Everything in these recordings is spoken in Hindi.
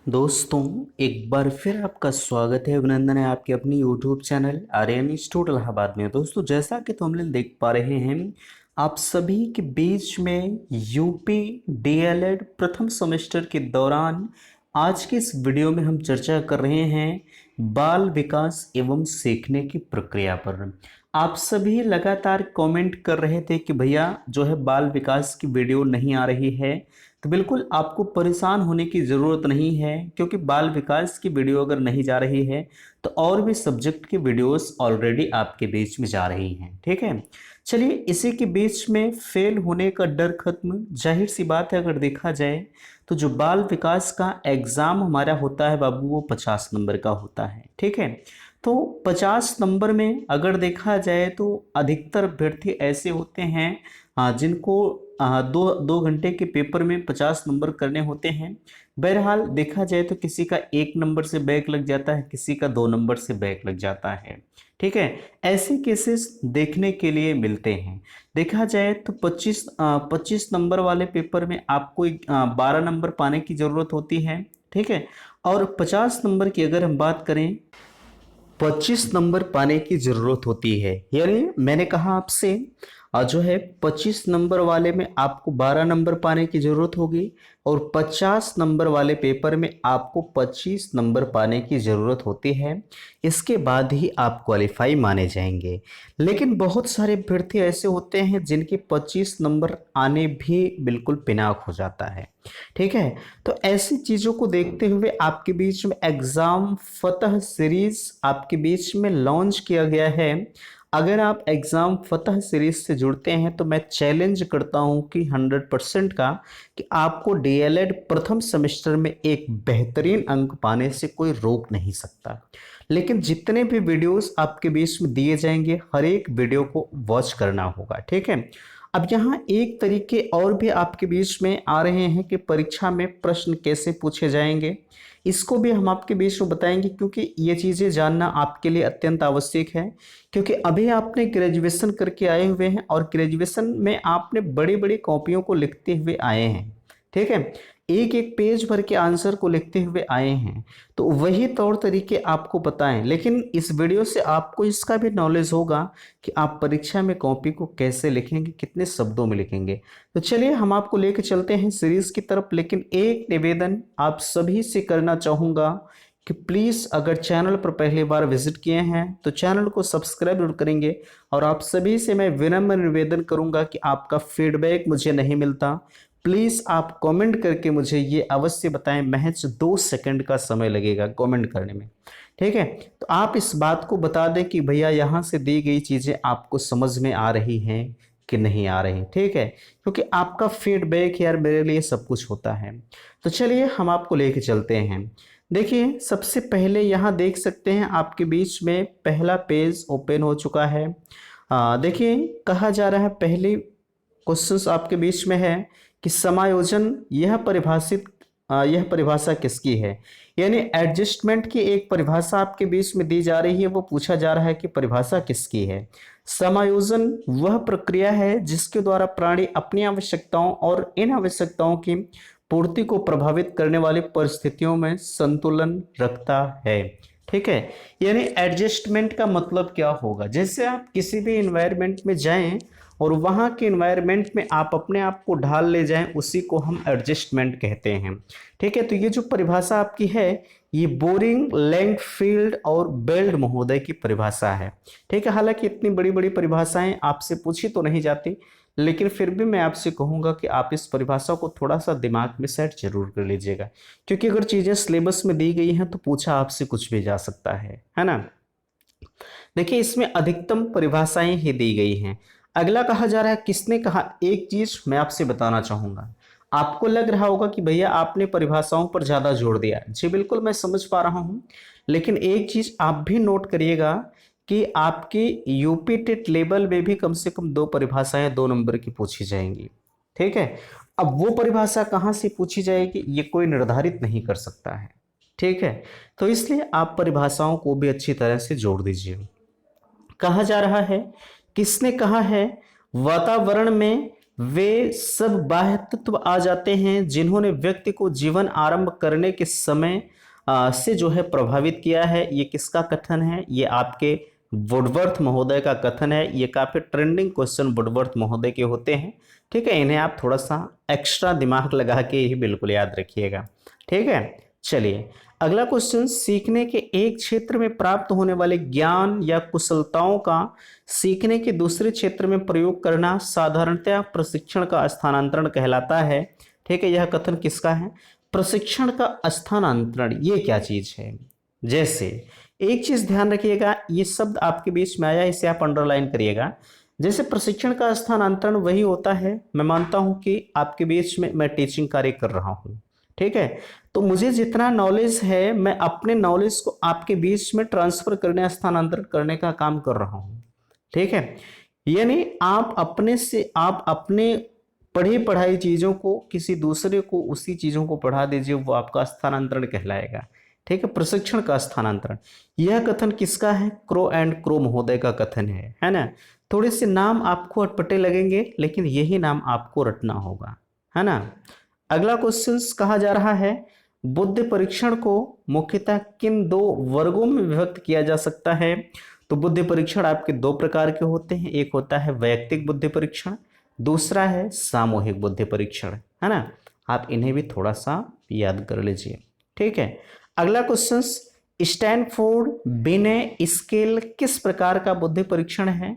दोस्तों, एक बार फिर आपका स्वागत है, अभिनंदन है आपके अपनी YouTube channel Aryan institute Allahabad में। दोस्तों, जैसा कि तुम लोग देख पा रहे हैं, आप सभी के बीच में यूपी डीएलएड प्रथम सेमेस्टर के दौरान आज के इस वीडियो में हम चर्चा कर रहे हैं बाल विकास एवं सीखने की प्रक्रिया पर। आप सभी लगातार कमेंट कर रहे थे कि भैया जो है बाल विकास की वीडियो नहीं आ रही है। तो बिल्कुल आपको परेशान होने की ज़रूरत नहीं है, क्योंकि बाल विकास की वीडियो अगर नहीं जा रही है तो और भी सब्जेक्ट की वीडियोस ऑलरेडी आपके बीच में जा रही हैं। ठीक है, चलिए इसी के बीच में फेल होने का डर खत्म। जाहिर सी बात है, अगर देखा जाए तो जो बाल विकास का एग्ज़ाम हमारा होता है बाबू, वो 50 नंबर का होता है। ठीक है, तो 50 नंबर में अगर देखा जाए तो अधिकतर अभ्यर्थी ऐसे होते हैं जिनको दो दो घंटे के पेपर में 50 नंबर करने होते हैं। बहरहाल देखा जाए तो किसी का 1 नंबर से बैक लग जाता है, किसी का 2 नंबर से बैक लग जाता है। ठीक है, ऐसे केसेस देखने के लिए मिलते हैं। देखा जाए तो 25 नंबर वाले पेपर में आपको 12 नंबर पाने की ज़रूरत होती है। ठीक है, और 50 नंबर की अगर हम बात करें, 25 नंबर पाने की जरूरत होती है। यानी मैंने कहा आपसे जो है 25 नंबर वाले में आपको 12 नंबर पाने की जरूरत होगी, और 50 नंबर वाले पेपर में आपको 25 नंबर पाने की जरूरत होती है। इसके बाद ही आप क्वालिफाई माने जाएंगे। लेकिन बहुत सारे अभ्यर्थी ऐसे होते हैं जिनके 25 नंबर आने भी बिल्कुल पिनाक हो जाता है। ठीक है, तो ऐसी चीजों को देखते हुए आपके बीच में एग्जाम फतह सीरीज आपके बीच में लॉन्च किया गया है। अगर आप एग्जाम फतह सीरीज से जुड़ते हैं तो मैं चैलेंज करता हूं कि 100% का कि आपको डीएलएड प्रथम सेमेस्टर में एक बेहतरीन अंक पाने से कोई रोक नहीं सकता। लेकिन जितने भी वीडियोस आपके बीच में दिए जाएंगे, हर एक वीडियो को वॉच करना होगा। ठीक है, अब यहाँ एक तरीके और भी आपके बीच में आ रहे हैं कि परीक्षा में प्रश्न कैसे पूछे जाएंगे, इसको भी हम आपके बीच में बताएंगे, क्योंकि ये चीज़ें जानना आपके लिए अत्यंत आवश्यक है। क्योंकि अभी आपने ग्रेजुएशन करके आए हुए हैं और ग्रेजुएशन में आपने बड़ी बड़ी कॉपियों को लिखते हुए आए हैं। ठीक है, एक एक पेज भर के आंसर को लिखते हुए आए हैं, तो वही तौर तरीके आपको बताएं। लेकिन इस वीडियो से आपको इसका भी नॉलेज होगा कि आप परीक्षा में कॉपी को कैसे लिखेंगे, कितने शब्दों में लिखेंगे। तो चलिए हम आपको लेके चलते हैं सीरीज की तरफ। लेकिन एक निवेदन आप सभी से करना चाहूँगा कि प्लीज़ अगर चैनल पर पहली बार विजिट किए हैं तो चैनल को सब्सक्राइब जरूर करेंगे। और आप सभी से मैं विनम्र निवेदन करूंगा कि आपका फीडबैक मुझे नहीं मिलता, प्लीज़ आप कमेंट करके मुझे ये अवश्य बताएं। महज 2 सेकंड का समय लगेगा कमेंट करने में। ठीक है, तो आप इस बात को बता दें कि भैया यहाँ से दी गई चीज़ें आपको समझ में आ रही हैं कि नहीं आ रही। ठीक है, क्योंकि आपका फीडबैक यार मेरे लिए सब कुछ होता है। तो चलिए हम आपको लेके चलते हैं। देखिए, सबसे पहले यहाँ देख सकते हैं आपके बीच में पहला पेज ओपन हो चुका है। देखिए, कहा जा रहा है पहले क्वेश्चंस आपके बीच में है कि समायोजन यह परिभाषा किसकी है। यानी एडजस्टमेंट की एक परिभाषा आपके बीच में दी जा रही है, वो पूछा जा रहा है कि परिभाषा किसकी है। समायोजन वह प्रक्रिया है जिसके द्वारा प्राणी अपनी आवश्यकताओं और इन आवश्यकताओं की पूर्ति को प्रभावित करने वाली परिस्थितियों में संतुलन रखता है। ठीक है, यानी एडजस्टमेंट का मतलब क्या होगा, जैसे आप किसी भी इन्वायरमेंट में जाएं और वहाँ के इन्वायरमेंट में आप अपने आप को ढाल ले जाएं, उसी को हम एडजस्टमेंट कहते हैं। ठीक है, तो ये जो परिभाषा आपकी है, ये बोरिंग, लैंगफील्ड और बेल्ड महोदय की परिभाषा है। ठीक है, हालांकि इतनी बड़ी बड़ी परिभाषाएं आपसे पूछी तो नहीं जाती, लेकिन फिर भी मैं आपसे कहूँगा कि आप इस परिभाषा को थोड़ा सा दिमाग में सेट जरूर कर लीजिएगा, क्योंकि अगर चीज़ें सिलेबस में दी गई हैं तो पूछा आपसे कुछ भी जा सकता है ना। देखिए, इसमें अधिकतम परिभाषाएं ही दी गई हैं। अगला कहा जा रहा है किसने कहा। एक चीज मैं आपसे बताना चाहूंगा, आपको लग रहा होगा कि भैया आपने परिभाषाओं पर ज्यादा जोर दिया। जी बिल्कुल, मैं समझ पा रहा हूं, लेकिन एक चीज आप भी नोट करिएगा कि आपके यूपी टेट लेवल में भी कम से कम 2 परिभाषाएं 2 नंबर की पूछी जाएंगी। ठीक है, अब वो परिभाषा कहाँ से पूछी जाएगी ये कोई निर्धारित नहीं कर सकता है। ठीक है, तो इसलिए आप परिभाषाओं को भी अच्छी तरह से जोड़ दीजिए। कहा जा रहा है, किसने कहा है वातावरण में वे सब बाह्य तत्व आ जाते हैं जिन्होंने व्यक्ति को जीवन आरंभ करने के समय से जो है प्रभावित किया है। ये किसका कथन है? ये आपके वुडवर्थ महोदय का कथन है। ये काफी ट्रेंडिंग क्वेश्चन वुडवर्थ महोदय के होते हैं। ठीक है, इन्हें आप थोड़ा सा एक्स्ट्रा दिमाग लगा के ही बिल्कुल याद रखिएगा। ठीक है, चलिए अगला क्वेश्चन, सीखने के एक क्षेत्र में प्राप्त होने वाले ज्ञान या कुशलताओं का सीखने के दूसरे क्षेत्र में प्रयोग करना साधारणतया प्रशिक्षण का स्थानांतरण कहलाता है। ठीक है, यह कथन किसका है? प्रशिक्षण का स्थानांतरण ये क्या चीज है? जैसे एक चीज ध्यान रखिएगा, ये शब्द आपके बीच में आया, इसे आप अंडरलाइन करिएगा। जैसे प्रशिक्षण का स्थानांतरण वही होता है, मैं मानता हूं कि आपके बीच में मैं टीचिंग कार्य कर रहा हूं। ठीक है, तो मुझे जितना नॉलेज है मैं अपने नॉलेज को आपके बीच में ट्रांसफर करने, स्थानांतरित करने का काम कर रहा हूं। ठीक है, यानी आप अपने पढ़ी पढ़ाई चीजों को किसी दूसरे को उसी चीजों को पढ़ा दीजिए, वो आपका स्थानांतरण कहलाएगा। ठीक है, प्रशिक्षण का स्थानांतरण। यह कथन किसका है? क्रो एंड क्रो महोदय का कथन है ना। थोड़े से नाम आपको अटपटे लगेंगे लेकिन यही नाम आपको रटना होगा, है ना। अगला क्वेश्चन कहा जा रहा है, बुद्धि परीक्षण को मुख्यतः किन दो वर्गों में विभक्त किया जा सकता है? तो बुद्धि परीक्षण आपके दो प्रकार के होते हैं, एक होता है वैयक्तिक बुद्धि परीक्षण, दूसरा है सामूहिक बुद्धि परीक्षण, है ना। आप इन्हें भी थोड़ा सा याद कर लीजिए। ठीक है, अगला क्वेश्चन, स्टैनफोर्ड बिने स्केल किस प्रकार का बुद्धि परीक्षण है?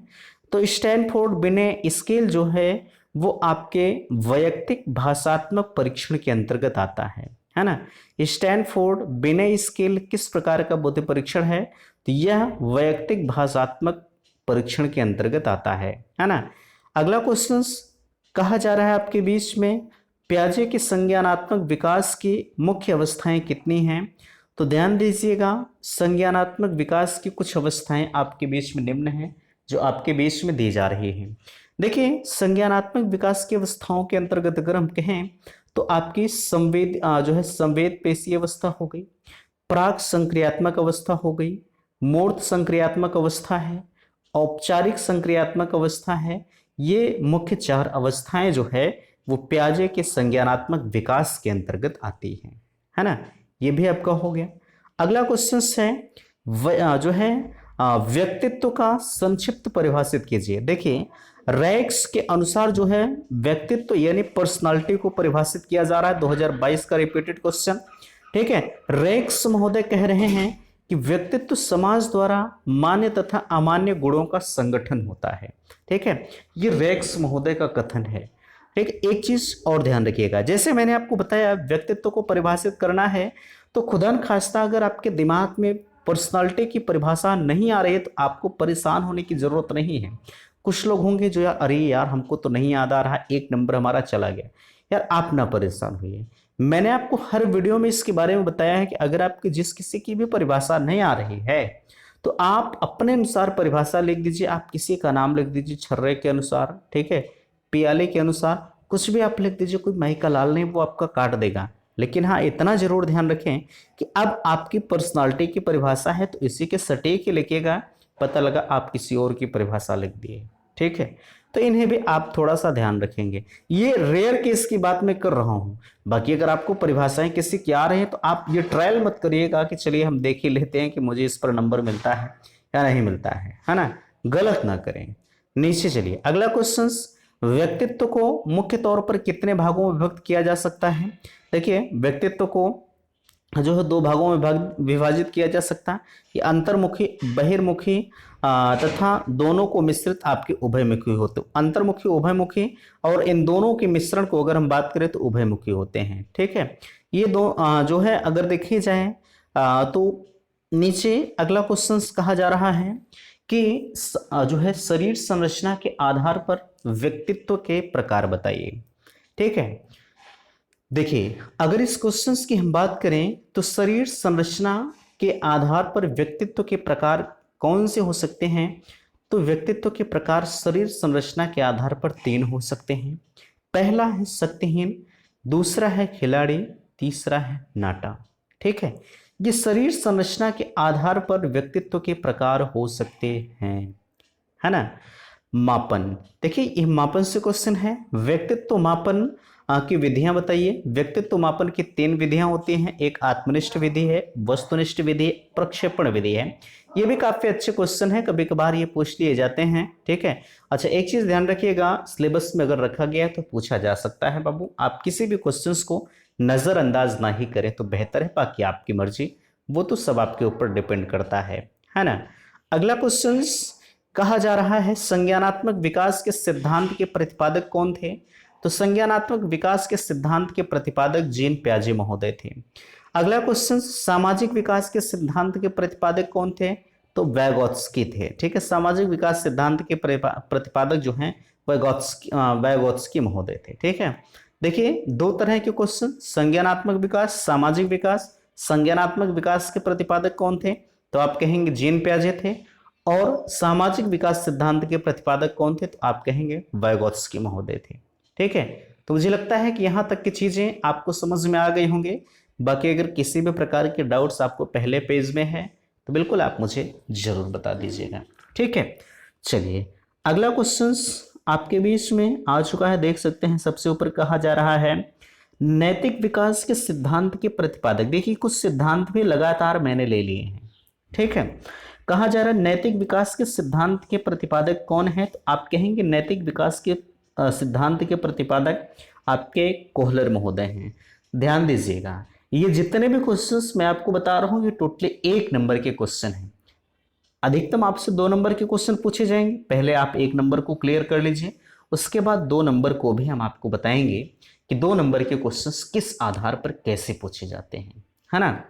तो स्टैनफोर्ड बिने स्केल जो है वो आपके वैयक्तिक भाषात्मक परीक्षण के अंतर्गत आता है ना। स्टैनफोर्ड बिने स्केल किस प्रकार का बुद्धि परीक्षण है? तो यह वैयक्तिक भाषात्मक परीक्षण के अंतर्गत आता है ना। अगला क्वेश्चन कहा जा रहा है आपके बीच में, प्याजे के संज्ञानात्मक विकास की मुख्य अवस्थाएं कितनी हैं? तो ध्यान दीजिएगा, संज्ञानात्मक विकास की कुछ अवस्थाएं आपके बीच में निम्न हैं जो आपके बीच में दी जा रही हैं। देखिए, संज्ञानात्मक विकास की अवस्थाओं के अंतर्गत अगर हम कहें तो आपकी संवेद पेशी अवस्था हो गई, प्राक संक्रियात्मक अवस्था हो गई, मूर्त संक्रियात्मक अवस्था है, औपचारिक संक्रियात्मक अवस्था है। ये मुख्य चार अवस्थाएं जो है वो प्याजे के संज्ञानात्मक विकास के अंतर्गत आती हैं, है ना। ये भी आपका हो गया। अगला क्वेश्चन है व्यक्तित्व का संक्षिप्त परिभाषित कीजिए। देखिए, रैक्स के अनुसार जो है व्यक्तित्व यानी पर्सनालिटी को परिभाषित किया जा रहा है, 2022 का रिपीटेड क्वेश्चन। ठीक है, रैक्स महोदय कह रहे हैं कि व्यक्तित्व समाज द्वारा मान्य तथा अमान्य गुणों का संगठन होता है। ठीक है, ये रैक्स महोदय का कथन है। ठीक, एक चीज और ध्यान रखिएगा, जैसे मैंने आपको बताया व्यक्तित्व को परिभाषित करना है तो खुदा खास्ता अगर आपके दिमाग में पर्सनालिटी की परिभाषा नहीं आ रही है तो आपको परेशान होने की जरूरत नहीं है। कुछ लोग होंगे जो यार अरे यार हमको तो नहीं याद आ रहा, एक नंबर हमारा चला गया। यार आप ना परेशान होइए, मैंने आपको हर वीडियो में इसके बारे में बताया है कि अगर आपकी जिस किसी की भी परिभाषा नहीं आ रही है तो आप अपने अनुसार परिभाषा लिख दीजिए। आप किसी का नाम लिख दीजिए छर्रे के अनुसार, ठीक है, पियाले के अनुसार, कुछ भी आप लिख दीजिए। कोई माई का लाल नहीं वो आपका काट देगा। लेकिन हाँ, इतना जरूर ध्यान रखें कि अब आपकी पर्सनालिटी की परिभाषा है तो इसी के सटीक ही लिखिएगा, पता लगा आप किसी और की परिभाषा लिख दिए। ठीक है, तो इन्हें भी आप थोड़ा सा ध्यान रखेंगे। ये रेयर केस की बात मैं कर रहा हूं, बाकी अगर आपको परिभाषाएं किसी की आ रही हैं तो आप ये ट्रायल मत करिएगा कि चलिए हम देख ही लेते हैं कि मुझे इस पर नंबर मिलता है या नहीं मिलता है ना। गलत ना करें। नीचे चलिए, अगला क्वेश्चन, व्यक्तित्व को मुख्य तौर पर कितने भागों में विभक्त किया जा सकता है? देखिए, व्यक्तित्व को जो है दो भागों में विभाजित किया जा सकता है, ये अंतर्मुखी बहिर्मुखी तथा दोनों को मिश्रित आपके उभयमुखी होते। अंतर्मुखी उभयमुखी और इन दोनों के मिश्रण को अगर हम बात करें तो उभयमुखी होते हैं। ठीक है, ये दो जो है अगर देखी जाए तो नीचे अगला क्वेश्चन कहा जा रहा है कि जो है शरीर संरचना के आधार पर व्यक्तित्व के प्रकार बताइए। ठीक है, देखिए, अगर इस क्वेश्चंस की हम बात करें तो शरीर संरचना के आधार पर व्यक्तित्व के प्रकार कौन से हो सकते हैं? तो व्यक्तित्व के प्रकार शरीर संरचना के आधार पर 3 हो सकते हैं। पहला है शक्तिहीन, दूसरा है खिलाड़ी, तीसरा है नाटा। ठीक है, ये शरीर संरचना के आधार पर व्यक्तित्व के प्रकार हो सकते हैं, है ना। मापन। देखिए ये मापन से क्वेश्चन है। व्यक्तित्व मापन की विधियां बताइए। व्यक्तित्व मापन की 3 विधियां होती हैं, एक आत्मनिष्ठ विधि है, वस्तुनिष्ठ विधि, प्रक्षेपण विधि है। ये भी काफी अच्छे क्वेश्चन है, कभी कभार ये पूछ लिए जाते हैं, ठीक है। अच्छा एक चीज ध्यान रखिएगा, सिलेबस में अगर रखा गया तो पूछा जा सकता है बाबू। आप किसी भी क्वेश्चंस को नजरअंदाज ना ही करें तो बेहतर है, बाकी आपकी मर्जी, वो तो सब आपके ऊपर डिपेंड करता है ना। अगला क्वेश्चन कहा जा रहा है संज्ञानात्मक विकास के सिद्धांत के प्रतिपादक कौन थे। तो संज्ञानात्मक विकास के सिद्धांत के प्रतिपादक जीन प्याजे महोदय थे। अगला क्वेश्चन सामाजिक विकास के सिद्धांत के प्रतिपादक कौन थे। तो वैगोत्स्की थे, ठीक है। सामाजिक विकास सिद्धांत के प्रतिपादक जो हैं वैगोत्स्की महोदय थे, ठीक है। देखिए 2 तरह के क्वेश्चन, संज्ञानात्मक विकास, सामाजिक विकास। संज्ञानात्मक विकास के प्रतिपादक कौन थे, तो आप कहेंगे जीन प्याजे थे। और सामाजिक विकास सिद्धांत के प्रतिपादक कौन थे, तो आप कहेंगे वाइगोत्स्की महोदय थे, ठीक है। तो मुझे लगता है कि यहाँ तक की चीजें आपको समझ में आ गई होंगे। बाकी अगर किसी भी प्रकार के डाउट्स आपको पहले पेज में है तो बिल्कुल आप मुझे जरूर बता दीजिएगा, ठीक है। चलिए अगला क्वेश्चन आपके बीच में आ चुका है, देख सकते हैं। सबसे ऊपर कहा जा रहा है नैतिक विकास के सिद्धांत के प्रतिपादक। देखिए कुछ सिद्धांत भी लगातार मैंने ले लिए हैं, ठीक है। कहा जा रहा है नैतिक विकास के सिद्धांत के प्रतिपादक कौन है, तो आप कहेंगे नैतिक विकास के सिद्धांत के प्रतिपादक आपके कोहलर महोदय हैं। ध्यान दीजिएगा ये जितने भी क्वेश्चंस मैं आपको बता रहा हूं ये टोटली 1 नंबर के क्वेश्चन हैं। अधिकतम आपसे 2 नंबर के क्वेश्चन पूछे जाएंगे, पहले आप 1 नंबर को क्लियर कर लीजिए, उसके बाद 2 नंबर को भी हम आपको बताएंगे कि 2 नंबर के क्वेश्चंस किस आधार पर कैसे पूछे जाते हैं, है ना।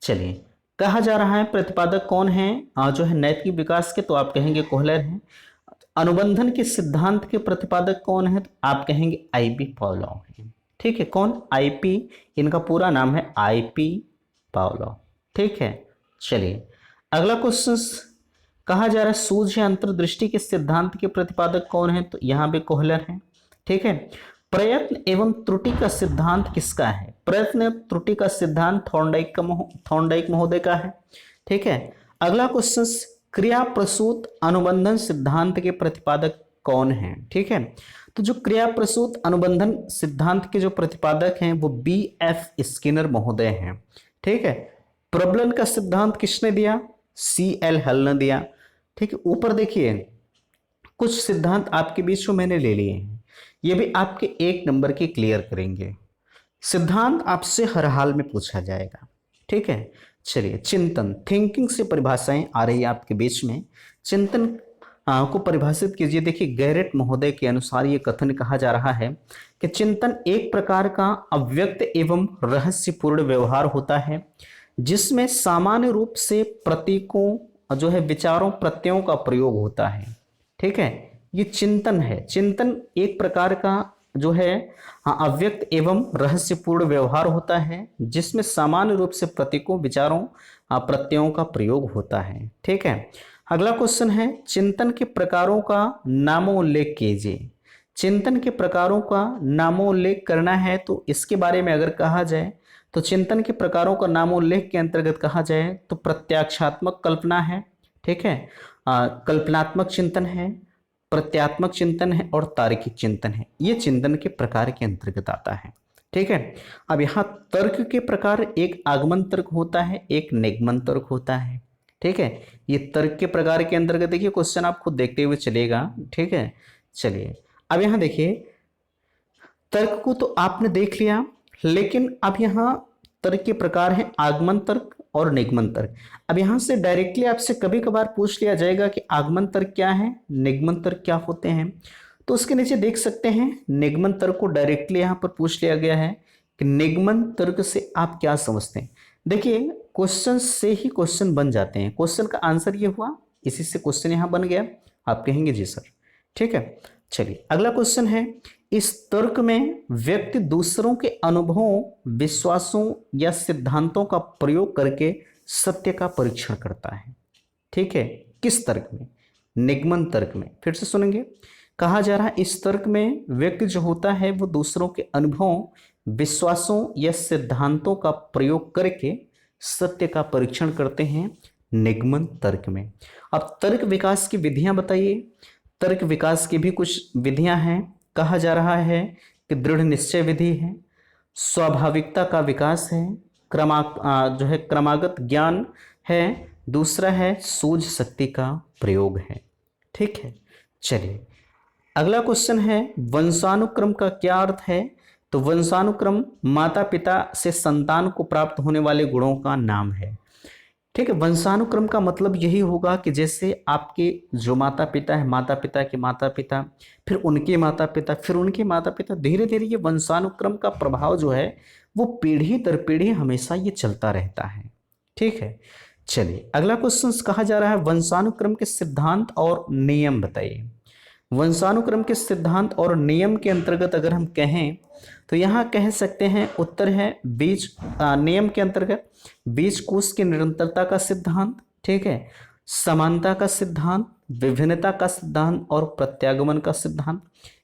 चलिए कहा जा रहा है प्रतिपादक कौन है जो है नैतिक विकास के, तो आप कहेंगे कोहलर हैं। अनुबंधन के सिद्धांत के प्रतिपादक कौन है, तो आप कहेंगे आईपी पावलोव है, ठीक है। कौन, आईपी, इनका पूरा नाम है आईपी पावलोव, ठीक है। चलिए अगला क्वेश्चन कहा जा रहा है सूझ या अंतर्दृष्टि के सिद्धांत के प्रतिपादक कौन है, तो यहां पे कोहलर है, ठीक है। प्रयत्न एवं त्रुटि का सिद्धांत किसका है, प्रयत्न एवं त्रुटि का सिद्धांत थॉर्नडाइक महोदय का है, ठीक है। अगला क्वेश्चन क्रिया प्रसूत अनुबंधन सिद्धांत के प्रतिपादक कौन है, ठीक है। तो जो क्रिया प्रसूत अनुबंधन सिद्धांत के जो प्रतिपादक हैं वो BF स्किनर महोदय हैं, ठीक है। प्रबलन का सिद्धांत किसने दिया, CL हल ने दिया, ठीक है। ऊपर देखिए कुछ सिद्धांत आपके बीच में मैंने ले लिए हैं, ये भी आपके 1 नंबर के क्लियर करेंगे। सिद्धांत आपसे हर हाल में पूछा जाएगा, ठीक है। चलिए चिंतन, थिंकिंग से परिभाषाएं आ रही है आपके बीच में, चिंतन को परिभाषित कीजिए। देखिए गैरेट महोदय के अनुसार ये कथन कहा जा रहा है कि चिंतन एक प्रकार का अव्यक्त एवं रहस्यपूर्ण व्यवहार होता है जिसमें सामान्य रूप से प्रतीकों जो है विचारों प्रत्ययों का प्रयोग होता है, ठीक है। ये चिंतन है। चिंतन एक प्रकार का जो है अव्यक्त एवं रहस्यपूर्ण व्यवहार होता है जिसमें सामान्य रूप से प्रतीकों विचारों प्रत्ययों का प्रयोग होता है, ठीक है। अगला क्वेश्चन है चिंतन के प्रकारों का नामोल्लेख कीजिए। चिंतन के प्रकारों का नामोल्लेख करना है तो इसके बारे में अगर कहा जाए तो चिंतन के प्रकारों का नामोल्लेख के अंतर्गत कहा जाए तो प्रत्याक्षात्मक कल्पना है, ठीक है। कल्पनात्मक चिंतन है, प्रत्यात्मक चिंतन है और तार्किक चिंतन है। ये चिंतन के प्रकार के अंतर्गत आता है, ठीक है। अब यहाँ तर्क के प्रकार एक आगमन तर्क होता है, एक निगमन तर्क होता है, ठीक है। ये तर्क के प्रकार के अंतर्गत देखिए क्वेश्चन आप खुद देखते हुए चलेगा, ठीक है। चलिए अब यहाँ देखिए तर्क को तो आपने देख लिया, लेकिन अब यहाँ तर्क के प्रकार है आगमन तर्क और निगमन तर्क। अब यहां से डायरेक्टली आपसे कभी कभार पूछ लिया जाएगा कि आगमन तर्क क्या है, निगमन तर्क क्या होते हैं, तो उसके नीचे देख सकते हैं निगमन तर्क को डायरेक्टली यहां पर पूछ लिया गया है कि निगमन तर्क से आप क्या समझते हैं। देखिए क्वेश्चन से ही क्वेश्चन बन जाते हैं, क्वेश्चन का आंसर ये हुआ, इसी से क्वेश्चन यहां बन गया, आप कहेंगे जी सर, ठीक है। चलिए अगला क्वेश्चन है इस तर्क में व्यक्ति दूसरों के अनुभवों विश्वासों या सिद्धांतों का प्रयोग करके सत्य का परीक्षण करता है, ठीक है। किस तर्क में, निगमन तर्क में। फिर से सुनेंगे, कहा जा रहा है इस तर्क में व्यक्ति जो होता है वो दूसरों के अनुभवों विश्वासों या सिद्धांतों का प्रयोग करके सत्य का परीक्षण करते हैं निगमन तर्क में। अब तर्क विकास की विधियां बताइए। तर्क विकास की भी कुछ विधियां हैं। कहा जा रहा है कि दृढ़ निश्चय विधि है, स्वाभाविकता का विकास है, जो है क्रमागत ज्ञान है, दूसरा है सूझ शक्ति का प्रयोग है। ठीक है, चलिए अगला क्वेश्चन है वंशानुक्रम का क्या अर्थ है। तो वंशानुक्रम माता पिता से संतान को प्राप्त होने वाले गुणों का नाम है। ठीक है, वंशानुक्रम का मतलब यही होगा कि जैसे आपके जो माता पिता है, माता पिता के माता पिता, फिर उनके माता पिता, फिर उनके माता पिता, धीरे धीरे ये वंशानुक्रम का प्रभाव जो है वो पीढ़ी दर पीढ़ी हमेशा ये चलता रहता है। ठीक है, चलिए अगला क्वेश्चन कहा जा रहा है वंशानुक्रम के सिद्धांत और नियम बताइए। वंशानुक्रम के सिद्धांत और नियम के अंतर्गत अगर हम कहें तो यहाँ कह सकते हैं उत्तर है नियम के अंतर्गत बीजकोश की निरंतरता का सिद्धांत, ठीक है, समानता का सिद्धांत, विभिन्नता का सिद्धांत और प्रत्यागमन का सिद्धांत,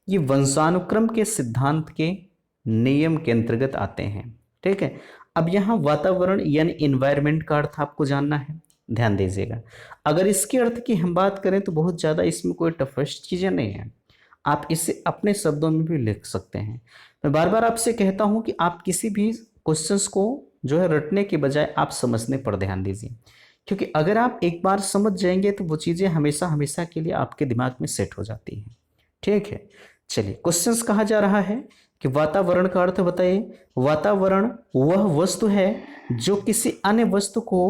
ये वंशानुक्रम के सिद्धांत के नियम के अंतर्गत आते हैं। ठीक है, अब यहाँ वातावरण यानी इन्वायरमेंट का अर्थ आपको जानना है, ध्यान दीजिएगा। अगर इसके अर्थ की हम बात करें तो बहुत ज़्यादा इसमें कोई टफेस्ट चीज़ें नहीं है, आप इसे अपने शब्दों में भी लिख सकते हैं। मैं बार बार आपसे कहता हूं कि आप किसी भी क्वेश्चंस को जो है रटने के बजाय आप समझने पर ध्यान दीजिए, क्योंकि अगर आप एक बार समझ जाएंगे तो वो चीज़ें हमेशा हमेशा के लिए आपके दिमाग में सेट हो जाती हैं। ठीक है, चलिए क्वेश्चंस कहा जा रहा है कि वातावरण का अर्थ बताइए। वातावरण वह वस्तु है जो किसी अन्य वस्तु को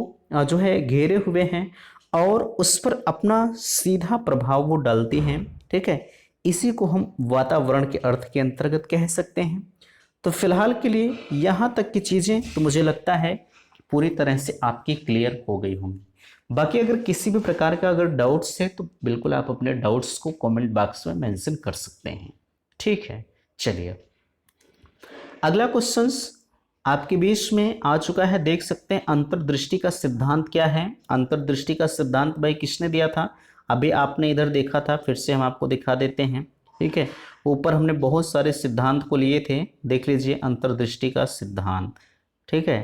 जो है घेरे हुए हैं और उस पर अपना सीधा प्रभाव वो डालती हैं। ठीक है, इसी को हम वातावरण के अर्थ के अंतर्गत कह सकते हैं। तो फिलहाल के लिए यहाँ तक की चीज़ें तो मुझे लगता है कि पूरी तरह से आपकी क्लियर हो गई होंगी। बाकी अगर किसी भी प्रकार का अगर डाउट्स है तो बिल्कुल आप अपने डाउट्स को कमेंट बॉक्स में मेंशन कर सकते हैं। ठीक है, चलिए अगला क्वेश्चंस आपके बीच में आ चुका है, देख सकते हैं अंतर्दृष्टि का सिद्धांत क्या है। अंतर्दृष्टि का सिद्धांत भाई किसने दिया था, अभी आपने इधर देखा था, फिर से हम आपको दिखा देते हैं। ठीक है, ऊपर हमने बहुत सारे सिद्धांत को लिए थे, देख लीजिए अंतर्दृष्टि का सिद्धांत। ठीक है,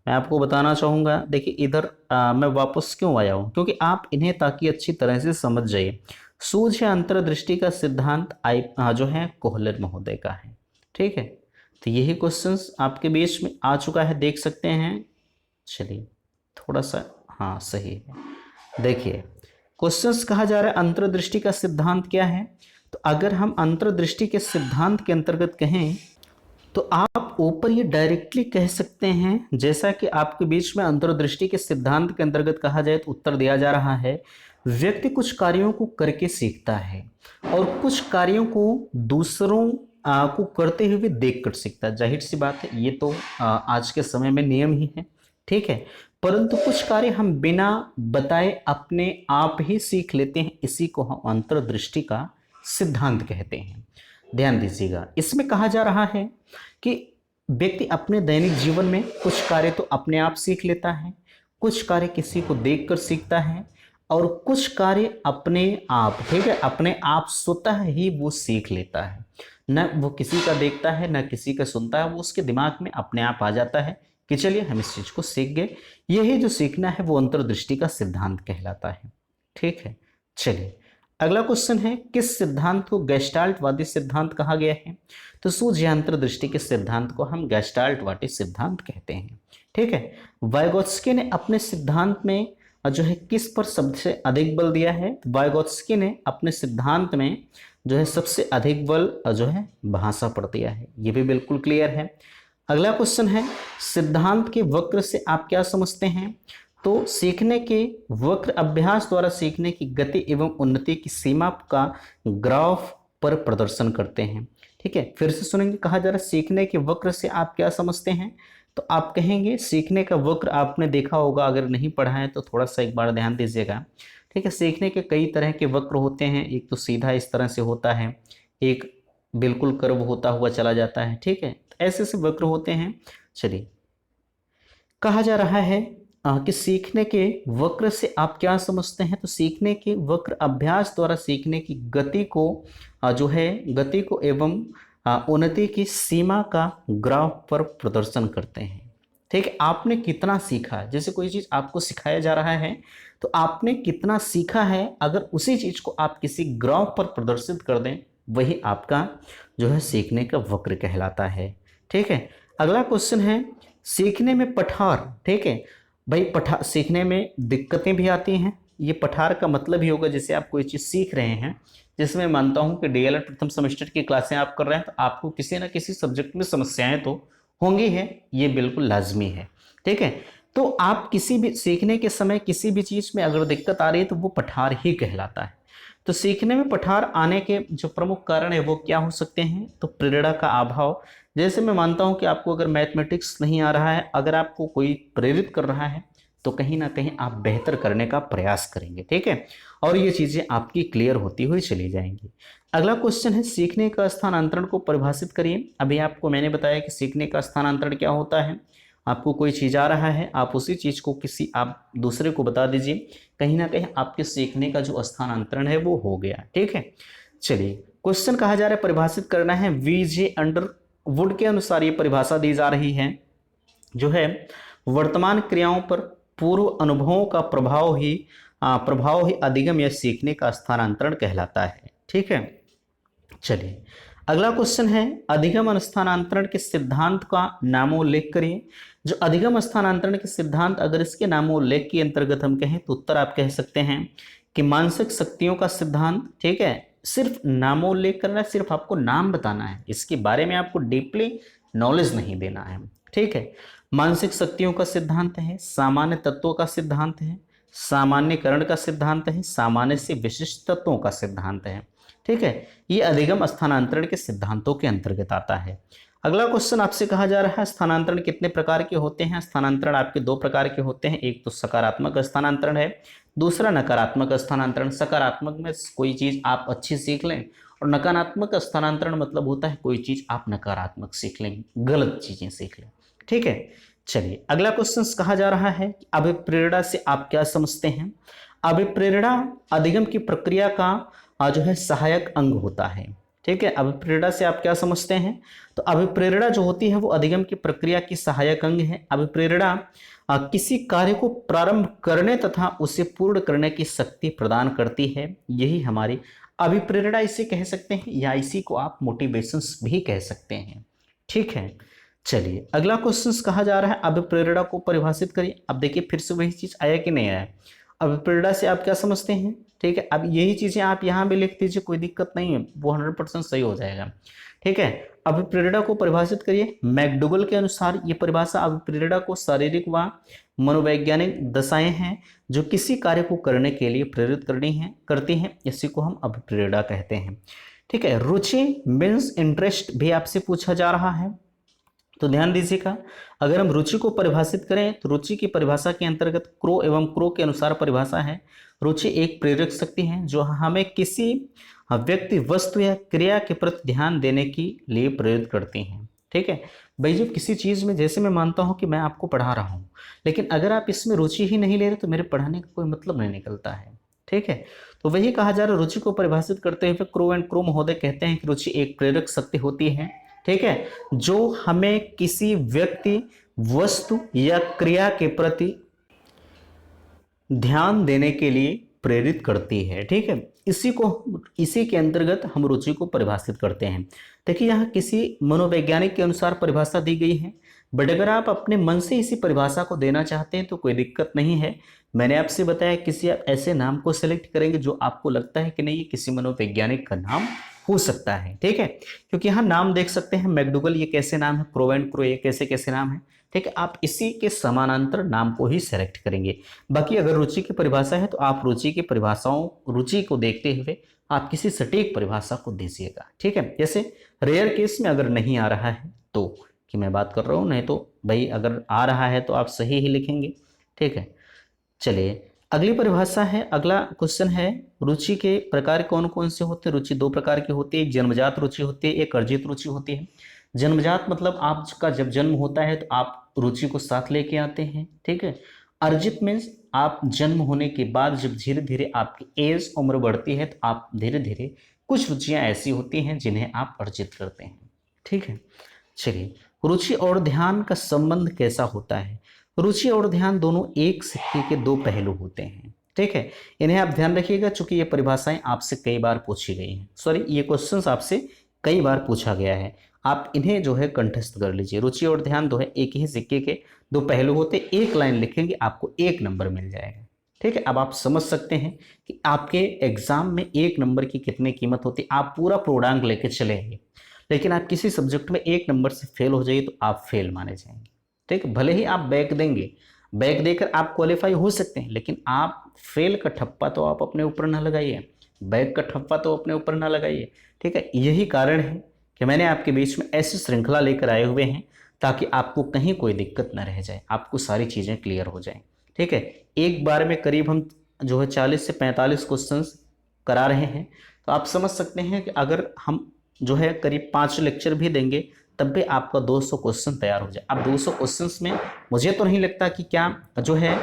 मैं आपको बताना चाहूँगा, देखिए इधर मैं वापस क्यों आया हूँ, क्योंकि आप इन्हें ताकि अच्छी तरह से समझ जाइए। सूझ है अंतर्दृष्टि का सिद्धांत जो है कोहलर महोदय का है। ठीक है, तो यही क्वेश्चंस आपके बीच में आ चुका है, देख सकते हैं। चलिए थोड़ा सा हाँ सही है, देखिए क्वेश्चंस कहा जा रहा है अंतर्दृष्टि का सिद्धांत क्या है। तो अगर हम अंतर्दृष्टि के सिद्धांत के अंतर्गत कहें तो आप ऊपर ये डायरेक्टली कह सकते हैं, जैसा कि आपके बीच में अंतर्दृष्टि के सिद्धांत के अंतर्गत कहा जाए तो उत्तर दिया जा रहा है व्यक्ति कुछ कार्यों को करके सीखता है और कुछ कार्यों को दूसरों को करते हुए देखकर सीखता है। जाहिर सी बात है, ये तो आज के समय में नियम ही है। ठीक है, परंतु कुछ कार्य हम बिना बताए अपने आप ही सीख लेते हैं, इसी को हम अंतर्दृष्टि का सिद्धांत कहते हैं। ध्यान दीजिएगा, इसमें कहा जा रहा है कि व्यक्ति अपने दैनिक जीवन में कुछ कार्य तो अपने आप सीख लेता है, कुछ कार्य किसी को देखकर सीखता है और कुछ कार्य अपने आप, ठीक है, अपने आप स्वतः ही वो सीख लेता है। न वो किसी का देखता है न किसी का सुनता है, वो उसके दिमाग में अपने आप आ जाता है कि चलिए हम इस चीज को सीख गए। यही जो सीखना है वो अंतर्दृष्टि का सिद्धांत कहलाता है। ठीक है, चलिए अगला क्वेश्चन है किस सिद्धांत को गेस्टाल्टवादी सिद्धांत कहा गया है। तो सूझ या अंतर्दृष्टि के सिद्धांत को हम गेस्टाल्टवादी सिद्धांत कहते हैं। ठीक है, वाइगोत्स्की ने अपने सिद्धांत में जो है किस पर सबसे अधिक बल दिया है। वाइगोत्स्की ने अपने सिद्धांत में जो है सबसे अधिक बल जो है भाषा पर दिया है, ये भी बिल्कुल क्लियर है। अगला क्वेश्चन है सिद्धांत के वक्र से आप क्या समझते हैं। तो सीखने के वक्र अभ्यास द्वारा सीखने की गति एवं उन्नति की सीमा का ग्राफ पर प्रदर्शन करते हैं। ठीक है, फिर से सुनेंगे, कहा जा रहा है सीखने के वक्र से आप क्या समझते हैं। तो आप कहेंगे सीखने का वक्र आपने देखा होगा, अगर नहीं पढ़ा है तो थोड़ा सा एक बार ध्यान दीजिएगा। ठीक है, सीखने के कई तरह के वक्र होते हैं, एक तो सीधा इस तरह से होता है, एक बिल्कुल कर्व होता हुआ चला जाता है। ठीक है, तो ऐसे से वक्र होते हैं। चलिए कहा जा रहा है कि सीखने के वक्र से आप क्या समझते हैं। तो सीखने के वक्र अभ्यास द्वारा सीखने की गति को जो है गति को एवं उन्नति की सीमा का ग्राफ पर प्रदर्शन करते हैं। ठीक है, आपने कितना सीखा है। जैसे कोई चीज आपको सिखाया जा रहा है तो आपने कितना सीखा है, अगर उसी चीज को आप किसी ग्राफ पर प्रदर्शित कर दें, वही आपका जो है सीखने का वक्र कहलाता है। ठीक है, अगला क्वेश्चन है सीखने में पठार। ठीक है भाई, पठार सीखने में दिक्कतें भी आती हैं। ये पठार का मतलब ही होगा जैसे आप कोई चीज सीख रहे हैं, जिसमें मानता हूं कि डीएलएड प्रथम सेमेस्टर की क्लासें आप कर रहे हैं, तो आपको किसी ना किसी सब्जेक्ट में समस्याएं तो होंगी है, ये बिल्कुल लाजमी है। ठीक है, तो आप किसी भी सीखने के समय किसी भी चीज में अगर दिक्कत आ रही है तो वो पठार ही कहलाता है। तो सीखने में पठार आने के जो प्रमुख कारण है वो क्या हो सकते हैं, तो प्रेरणा का अभाव। जैसे मैं मानता हूं कि आपको अगर मैथमेटिक्स नहीं आ रहा है, अगर आपको कोई प्रेरित कर रहा है तो कहीं ना कहीं आप बेहतर करने का प्रयास करेंगे। ठीक है, और ये चीजें आपकी क्लियर होती हुई चली जाएंगी। अगला क्वेश्चन है सीखने का स्थानांतरण को परिभाषित करिए। अभी आपको मैंने बताया कि सीखने का स्थानांतरण क्या होता है। आपको कोई चीज आ रहा है, आप उसी चीज को किसी आप दूसरे को बता दीजिए, कहीं ना कहीं आपके सीखने का जो स्थानांतरण है वो हो गया। ठीक है, चलिए क्वेश्चन कहा जा रहा है परिभाषित करना है। वीजे अंडर वुड के अनुसार ये परिभाषा दी जा रही है, जो है वर्तमान क्रियाओं पर पूर्व अनुभवों का प्रभाव ही अधिगम या सीखने का स्थानांतरण कहलाता है। ठीक है, चलिए अगला क्वेश्चन है अधिगम स्थानांतरण के सिद्धांत का नामोल्लेख करिए। जो अधिगम स्थानांतरण के सिद्धांत, अगर इसके नामोल्लेख के अंतर्गत हम कहें तो उत्तर आप कह सकते हैं कि मानसिक शक्तियों का सिद्धांत। ठीक है, सिर्फ नामोल्लेख करना है, सिर्फ आपको नाम बताना है, इसके बारे में आपको डीपली नॉलेज नहीं देना है। ठीक है, मानसिक शक्तियों का सिद्धांत है, सामान्य तत्वों का सिद्धांत है, सामान्यकरण का सिद्धांत है, सामान्य से विशिष्ट तत्वों का सिद्धांत है। ठीक है, ये अधिगम स्थानांतरण के सिद्धांतों के अंतर्गत आता है। अगला क्वेश्चन आपसे कहा जा रहा है स्थानांतरण कितने प्रकार के होते हैं। स्थानांतरण आपके दो प्रकार के होते हैं, एक तो सकारात्मक स्थानांतरण है, दूसरा नकारात्मक स्थानांतरण। सकारात्मक में कोई चीज आप अच्छी सीख लें, और नकारात्मक स्थानांतरण मतलब होता है कोई चीज आप नकारात्मक सीख लें, गलत चीजें सीख लें। ठीक है, चलिए अगला क्वेश्चन कहा जा रहा है अभिप्रेरणा से आप क्या समझते हैं। अभिप्रेरणा अधिगम की प्रक्रिया का जो है सहायक अंग होता है। ठीक है, अभिप्रेरणा से आप क्या समझते हैं, तो अभिप्रेरणा जो होती है वो अधिगम की प्रक्रिया की सहायक अंग है। अभिप्रेरणा किसी कार्य को प्रारंभ करने तथा उसे पूर्ण करने की शक्ति प्रदान करती है, यही हमारी अभिप्रेरणा इसे कह सकते हैं, या इसी को आप मोटिवेशंस भी कह सकते हैं। ठीक है, चलिए अगला क्वेश्चन कहा जा रहा है अभिप्रेरणा को परिभाषित करिए। अब देखिए फिर से वही चीज आया कि नहीं आया। अभिप्रेरणा से आप क्या समझते हैं। ठीक है, अब यही चीजें आप यहाँ भी लिख दीजिए, कोई दिक्कत नहीं है, वो 100% सही हो जाएगा। ठीक है, अभिप्रेरणा को परिभाषित करिए। मैकडूगल के अनुसार ये परिभाषा अभिप्रेरणा को शारीरिक व मनोवैज्ञानिक दशाएं हैं जो किसी कार्य को करने के लिए प्रेरित करती हैं, इसी को हम अभिप्रेरणा कहते हैं। ठीक है, रुचि मीन्स इंटरेस्ट भी आपसे पूछा जा रहा है, तो ध्यान दीजिएगा। अगर हम रुचि को परिभाषित करें तो रुचि की परिभाषा के अंतर्गत क्रो एवं क्रो के अनुसार परिभाषा है, रुचि एक प्रेरक शक्ति है जो हमें किसी व्यक्ति, वस्तु या क्रिया के प्रति ध्यान देने के लिए प्रेरित करती हैं। ठीक है भाई, जब किसी चीज में, जैसे मैं मानता हूं कि मैं आपको पढ़ा रहा हूं, लेकिन अगर आप इसमें रुचि ही नहीं ले रहे तो मेरे पढ़ाने का कोई मतलब नहीं निकलता है। ठीक है, तो वही कहा जा रहा है, रुचि को परिभाषित करते हुए क्रो एंड क्रो महोदय कहते हैं कि रुचि एक प्रेरक शक्ति होती है। ठीक है, जो हमें किसी व्यक्ति, वस्तु या क्रिया के प्रति ध्यान देने के लिए प्रेरित करती है। ठीक है, इसी के अंतर्गत हम रुचि को परिभाषित करते हैं। देखिए यहाँ किसी मनोवैज्ञानिक के अनुसार परिभाषा दी गई है, बट अगर आप अपने मन से इसी परिभाषा को देना चाहते हैं तो कोई दिक्कत नहीं है। मैंने आपसे बताया किसी आप ऐसे नाम को सेलेक्ट करेंगे जो आपको लगता है कि नहीं ये किसी मनोवैज्ञानिक का नाम हो सकता है। ठीक है, क्योंकि यहाँ नाम देख सकते हैं, मैकडूगल ये कैसे नाम है, क्रो एंड क्रो ये कैसे कैसे नाम है। ठीक है, आप इसी के समानांतर नाम को ही सेलेक्ट करेंगे। बाकी अगर रुचि की परिभाषा है तो आप रुचि की परिभाषाओं, रुचि को देखते हुए आप किसी सटीक परिभाषा को दीजिएगा। ठीक है, जैसे रेयर केस में अगर नहीं आ रहा है तो कि मैं बात कर रहा हूँ, नहीं तो भाई अगर आ रहा है तो आप सही ही लिखेंगे। ठीक है, चलिए अगली परिभाषा है, अगला क्वेश्चन है रुचि के प्रकार कौन कौन से होते हैं। रुचि दो प्रकार की होती है, एक जन्मजात रुचि होती है, एक अर्जित रुचि होती है। जन्मजात मतलब आपका जब जन्म होता है तो आप रुचि को साथ लेके आते हैं। ठीक है, अर्जित मीन्स आप जन्म होने के बाद जब धीरे धीरे आपकी एज, उम्र बढ़ती है तो आप धीरे धीरे कुछ रुचियां ऐसी होती हैं जिन्हें आप अर्जित करते हैं। ठीक है, चलिए रुचि और ध्यान का संबंध कैसा होता है? रुचि और ध्यान दोनों एक सिक्के के दो पहलू होते हैं, ठीक है। इन्हें आप ध्यान रखिएगा, चूंकि ये परिभाषाएं आपसे कई बार पूछी गई हैं, सॉरी ये क्वेश्चंस आपसे कई बार पूछा गया है। आप इन्हें जो है कंठस्थ कर लीजिए। रुचि और ध्यान जो है एक ही सिक्के के दो पहलू होते, एक लाइन लिखेंगे आपको 1 नंबर मिल जाएगा, ठीक है। अब आप समझ सकते हैं कि आपके एग्जाम में 1 नंबर की कितनी कीमत होती। आप पूरा पूर्णांक लेके चलेंगे, लेकिन आप किसी सब्जेक्ट में 1 नंबर से फेल हो जाइए तो आप फेल माने जाएंगे, ठीक है। भले ही आप बैक देंगे, बैक देकर आप क्वालिफाई हो सकते हैं, लेकिन आप फेल का ठप्पा तो आप अपने ऊपर ना लगाइए, बैक का ठप्पा तो अपने ऊपर ना लगाइए, ठीक है। यही कारण है कि मैंने आपके बीच में ऐसी श्रृंखला लेकर आए हुए हैं ताकि आपको कहीं कोई दिक्कत न रह जाए, आपको सारी चीज़ें क्लियर हो जाएं, ठीक है। एक बार में करीब हम जो है 40 से 45 क्वेश्चंस करा रहे हैं, तो आप समझ सकते हैं कि अगर हम जो है करीब 5 लेक्चर भी देंगे तब भी आपका 200 क्वेश्चन तैयार हो जाए। अब 200 क्वेश्चंस में मुझे तो नहीं लगता कि क्या जो है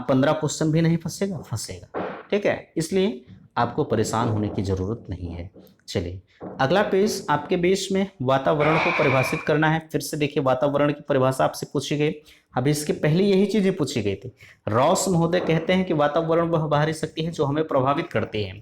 15 क्वेश्चन भी नहीं फंसेगा, ठीक है। इसलिए आपको परेशान होने की ज़रूरत नहीं है। चलिए अगला पेज, आपके बेस में वातावरण को परिभाषित करना है। फिर से देखिए, वातावरण की परिभाषा आपसे पूछी गई। अभी इसके पहले यही चीज़ें पूछी गई थी। रॉस महोदय कहते हैं कि वातावरण वह बाहरी शक्ति है जो हमें प्रभावित करती है।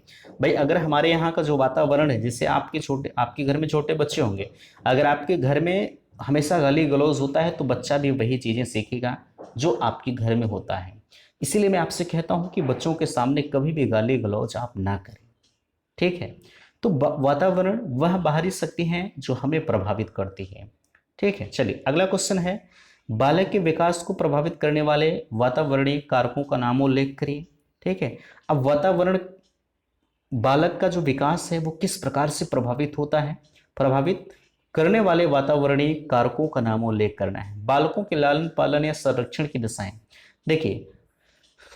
भाई अगर हमारे यहाँ का जो वातावरण है, जैसे आपके घर में छोटे बच्चे होंगे, अगर आपके घर में हमेशा गाली गलौज होता है तो बच्चा भी वही चीज़ें सीखेगा जो आपके घर में होता है। इसीलिए मैं आपसे कहता हूँ कि बच्चों के सामने कभी भी गाली गलौज आप ना करें, ठीक है। तो वातावरण वह बाहरी शक्ति है जो हमें प्रभावित करती है, ठीक है। चलिए अगला क्वेश्चन है, बालक के विकास को प्रभावित करने वाले वातावरणीय कारकों का नामोल्लेख करिए, ठीक है। अब वातावरण बालक का जो विकास है वो किस प्रकार से प्रभावित होता है, प्रभावित करने वाले वातावरणीय कारकों का नामोल्लेख करना है। बालकों के लालन पालन या संरक्षण की दिशाएं, देखिए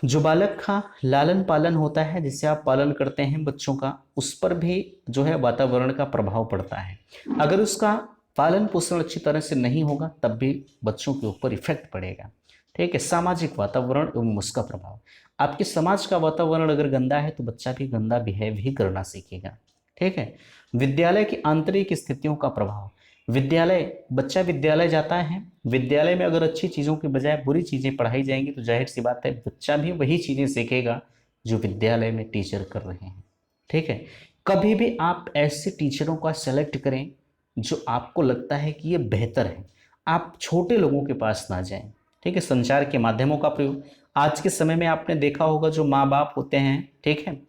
जो बालक का लालन पालन होता है, जिससे आप पालन करते हैं बच्चों का, उस पर भी जो है वातावरण का प्रभाव पड़ता है। अगर उसका पालन पोषण अच्छी तरह से नहीं होगा तब भी बच्चों के ऊपर इफेक्ट पड़ेगा, ठीक है। सामाजिक वातावरण एवं उसका प्रभाव, आपके समाज का वातावरण अगर गंदा है तो बच्चा भी गंदा बिहेव ही करना सीखेगा, ठीक है। विद्यालय की आंतरिक स्थितियों का प्रभाव, बच्चा विद्यालय जाता है, विद्यालय में अगर अच्छी चीज़ों के बजाय बुरी चीज़ें पढ़ाई जाएंगी तो जाहिर सी बात है बच्चा भी वही चीज़ें सीखेगा जो विद्यालय में टीचर कर रहे हैं, ठीक है। कभी भी आप ऐसे टीचरों का सेलेक्ट करें जो आपको लगता है कि ये बेहतर है, आप छोटे लोगों के पास ना जाएं, ठीक है। संचार के माध्यमों का प्रयोग, आज के समय में आपने देखा होगा जो माँ बाप होते हैं, ठीक है,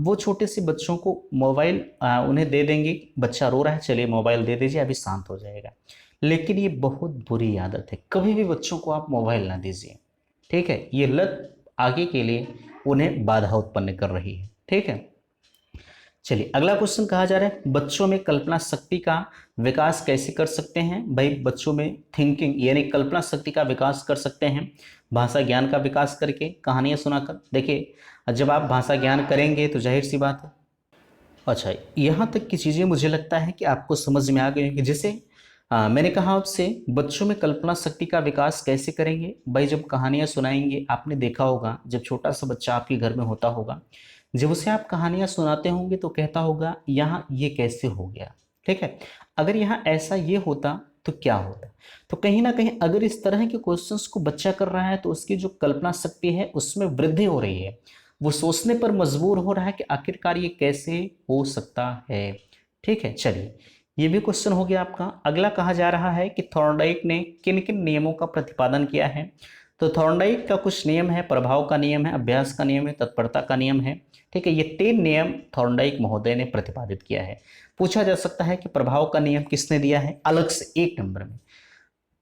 वो छोटे से बच्चों को मोबाइल उन्हें दे देंगे, बच्चा रो रहा है चलिए मोबाइल दे दीजिए अभी शांत हो जाएगा। लेकिन ये बहुत बुरी आदत है, कभी भी बच्चों को आप मोबाइल ना दीजिए, ठीक है। ये लत आगे के लिए उन्हें बाधा उत्पन्न कर रही है, ठीक है। चलिए अगला क्वेश्चन कहा जा रहा है, बच्चों में कल्पना शक्ति का विकास कैसे कर सकते हैं। भाई बच्चों में थिंकिंग यानी कल्पना शक्ति का विकास कर सकते हैं भाषा ज्ञान का विकास करके, कहानियां सुनाकर। देखिए जब आप भाषा ज्ञान करेंगे तो जाहिर सी बात है, अच्छा यहाँ तक की चीज़ें मुझे लगता है कि आपको समझ में आ गई कि जैसे मैंने कहा आपसे बच्चों में कल्पना शक्ति का विकास कैसे करेंगे। भाई जब कहानियां सुनाएंगे, आपने देखा होगा जब छोटा सा बच्चा आपके घर में होता होगा, जब उसे आप कहानियां सुनाते होंगे तो कहता होगा यहाँ ये कैसे हो गया, ठीक है। अगर यहाँ ऐसा ये होता तो क्या होता। तो कहीं ना कहीं अगर इस तरह के क्वेश्चंस को बच्चा कर रहा है तो उसकी जो कल्पना शक्ति है उसमें वृद्धि हो रही है, वो सोचने पर मजबूर हो रहा है कि आखिरकार ये कैसे हो सकता है, ठीक है। चलिए ये भी क्वेश्चन हो गया आपका। अगला कहा जा रहा है कि थॉर्नडाइक ने किन किन नियमों का प्रतिपादन किया है। तो थॉर्नडाइक का कुछ नियम है, प्रभाव का नियम है, अभ्यास का नियम है, तत्परता का नियम है, ठीक है। ये 3 नियम थॉर्नडाइक महोदय ने प्रतिपादित किया है। पूछा जा सकता है कि प्रभाव का नियम किसने दिया है, अलग से 1 नंबर में।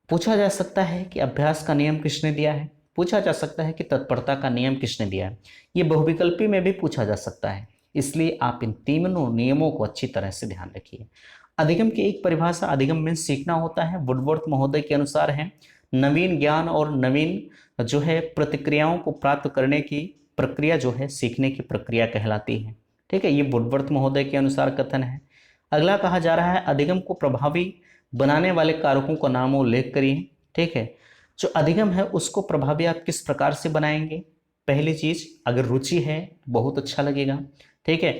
पूछा जा सकता है कि अभ्यास का नियम किसने दिया है, पूछा जा सकता है कि तत्परता का नियम किसने दिया है। ये बहुविकल्पी में भी पूछा जा सकता है, इसलिए आप इन तीनों नियमों को अच्छी तरह से ध्यान रखिए। अधिगम की एक परिभाषा, अधिगम में सीखना होता है, वुडवर्थ महोदय के अनुसार है नवीन ज्ञान और नवीन जो है प्रतिक्रियाओं को प्राप्त करने की प्रक्रिया जो है सीखने की प्रक्रिया कहलाती है, ठीक है। ये वुडवर्थ महोदय के अनुसार कथन है। अगला कहा जा रहा है अधिगम को प्रभावी बनाने वाले कारकों का नाम उल्लेख करिए, ठीक है। जो अधिगम है उसको प्रभावी आप किस प्रकार से बनाएंगे। पहली चीज, अगर रुचि है बहुत अच्छा लगेगा, ठीक है।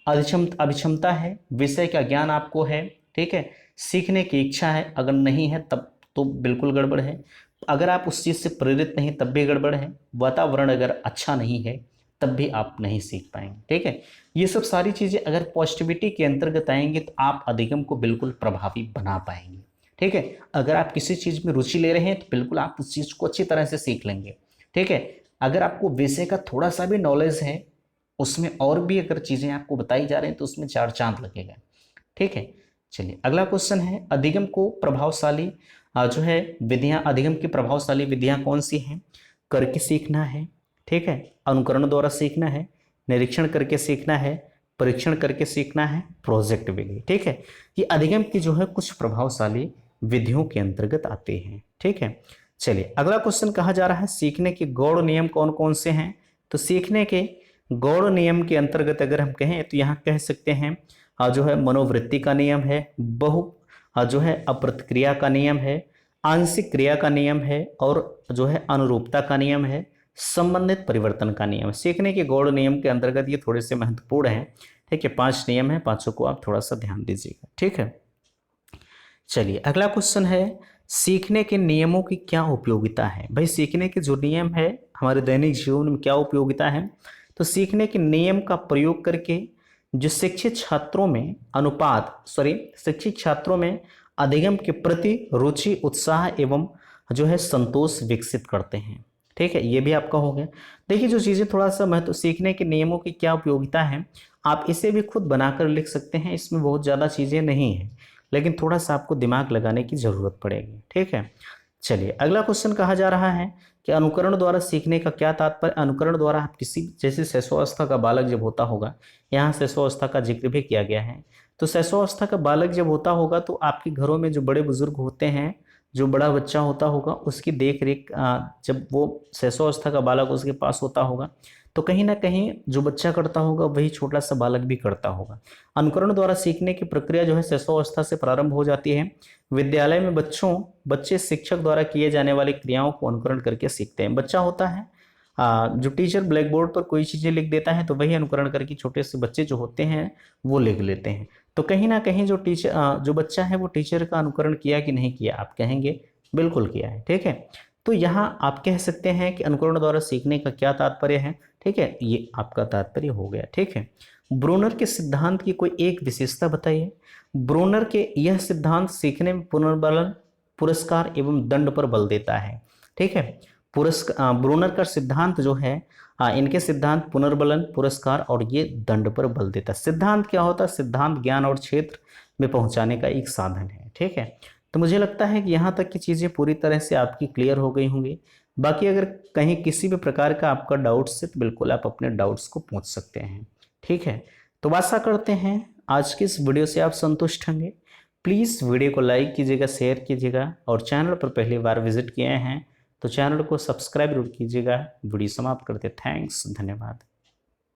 अभिक्षमता है, विषय का ज्ञान आपको है, ठीक है। सीखने की इच्छा है, अगर नहीं है तब तो बिल्कुल गड़बड़ है। अगर आप उस चीज़ से प्रेरित नहीं तब भी गड़बड़ है। वातावरण अगर अच्छा नहीं है तब भी आप नहीं सीख पाएंगे। ठीक है, ये सब सारी चीज़ें अगर पॉजिटिविटी के अंतर्गत आएंगी तो आप अधिगम को बिल्कुल प्रभावी बना पाएंगे। ठीक है, अगर आप किसी चीज़ में रुचि ले रहे हैं तो बिल्कुल आप उस चीज़ को अच्छी तरह से सीख लेंगे। ठीक है, अगर आपको विषय का थोड़ा सा भी नॉलेज है, उसमें और भी अगर चीज़ें आपको बताई जा रही हैं तो उसमें चार चांद लगेगा। ठीक है, चलिए अगला क्वेश्चन है, अधिगम को प्रभावशाली जो है विधियां, अधिगम की प्रभावशाली विधियां कौन सी हैं? करके सीखना है, ठीक है, अनुकरण द्वारा सीखना है, निरीक्षण करके सीखना है, परीक्षण करके सीखना है, प्रोजेक्ट विधि। ठीक है, ये अधिगम की जो है कुछ प्रभावशाली विधियों के अंतर्गत आते हैं। ठीक है, चलिए अगला क्वेश्चन कहा जा रहा है, सीखने के गौड़ नियम कौन कौन से हैं? तो सीखने के गौड़ नियम के अंतर्गत अगर हम कहें तो यहाँ कह सकते हैं जो है मनोवृत्ति का नियम है, जो है अप्रतिक्रिया का नियम है, आंशिक क्रिया का नियम है, और जो है अनुरूपता का नियम है, संबंधित परिवर्तन का नियम है। सीखने के गौड़ नियम के अंतर्गत ये थोड़े से महत्वपूर्ण हैं। ठीक है, 5 नियम हैं, पांचों को आप थोड़ा सा ध्यान दीजिएगा। ठीक है, चलिए अगला क्वेश्चन है, सीखने के नियमों की क्या उपयोगिता है? भाई सीखने के जो नियम है हमारे दैनिक जीवन में क्या उपयोगिता है? तो सीखने के नियम का प्रयोग करके जो शिक्षित छात्रों में अधिगम के प्रति रुचि, उत्साह एवं जो है संतोष विकसित करते हैं। ठीक है, ये भी आपका हो गया। देखिए जो चीज़ें थोड़ा सा महत्व, सीखने के नियमों की क्या उपयोगिता है, आप इसे भी खुद बनाकर लिख सकते हैं, इसमें बहुत ज़्यादा चीज़ें नहीं हैं, लेकिन थोड़ा सा आपको दिमाग लगाने की ज़रूरत पड़ेगी। ठीक है, चलिए अगला क्वेश्चन कहा जा रहा है कि अनुकरण द्वारा सीखने का क्या तात्पर्य? अनुकरण द्वारा आप किसी, जैसे शैशवावस्था का बालक जब होता होगा, यहाँ शैशवावस्था का जिक्र भी किया गया है, तो शैशवावस्था का बालक जब होता होगा तो आपके घरों में जो बड़े बुजुर्ग होते हैं, जो बड़ा बच्चा होता होगा, उसकी देख रेख जब वो शैशवावस्था का बालक उसके पास होता होगा तो कहीं ना कहीं जो बच्चा करता होगा वही छोटा सा बालक भी करता होगा। अनुकरण द्वारा सीखने की प्रक्रिया जो है शैशवावस्था से प्रारंभ हो जाती है। विद्यालय में बच्चे शिक्षक द्वारा किए जाने वाली क्रियाओं को अनुकरण करके सीखते हैं। बच्चा होता है, जो टीचर ब्लैक बोर्ड पर कोई चीज़ें लिख देता है तो वही अनुकरण करके छोटे से बच्चे जो होते हैं वो लिख लेते हैं। तो कहीं ना कहीं जो बच्चा है वो टीचर का अनुकरण किया कि नहीं किया? आप कहेंगे बिल्कुल किया है। ठीक है, तो यहाँ आप कह सकते हैं कि अनुकरण द्वारा सीखने का क्या तात्पर्य है। ठीक है, ये आपका तात्पर्य हो गया। ठीक है, ब्रूनर के सिद्धांत की कोई एक विशेषता बताइए। ब्रूनर के यह सिद्धांत सीखने में पुनर्बलन, पुरस्कार एवं दंड पर बल देता है। ठीक है, ब्रूनर का सिद्धांत जो है, इनके सिद्धांत पुनर्बलन, पुरस्कार और ये दंड पर बल देता है। सिद्धांत क्या होता है? सिद्धांत ज्ञान और क्षेत्र में पहुंचाने का एक साधन है। ठीक है, तो मुझे लगता है कि यहाँ तक की चीज़ें पूरी तरह से आपकी क्लियर हो गई होंगी। बाकी अगर कहीं किसी भी प्रकार का आपका डाउट्स है तो बिल्कुल आप अपने डाउट्स को पूछ सकते हैं। ठीक है, तो आशा करते हैं आज की इस वीडियो से आप संतुष्ट होंगे। प्लीज़ वीडियो को लाइक कीजिएगा, शेयर कीजिएगा, और चैनल पर पहली बार विजिट किए हैं तो चैनल को सब्सक्राइब जरूर कीजिएगा। वीडियो समाप्त करते, थैंक्स, धन्यवाद।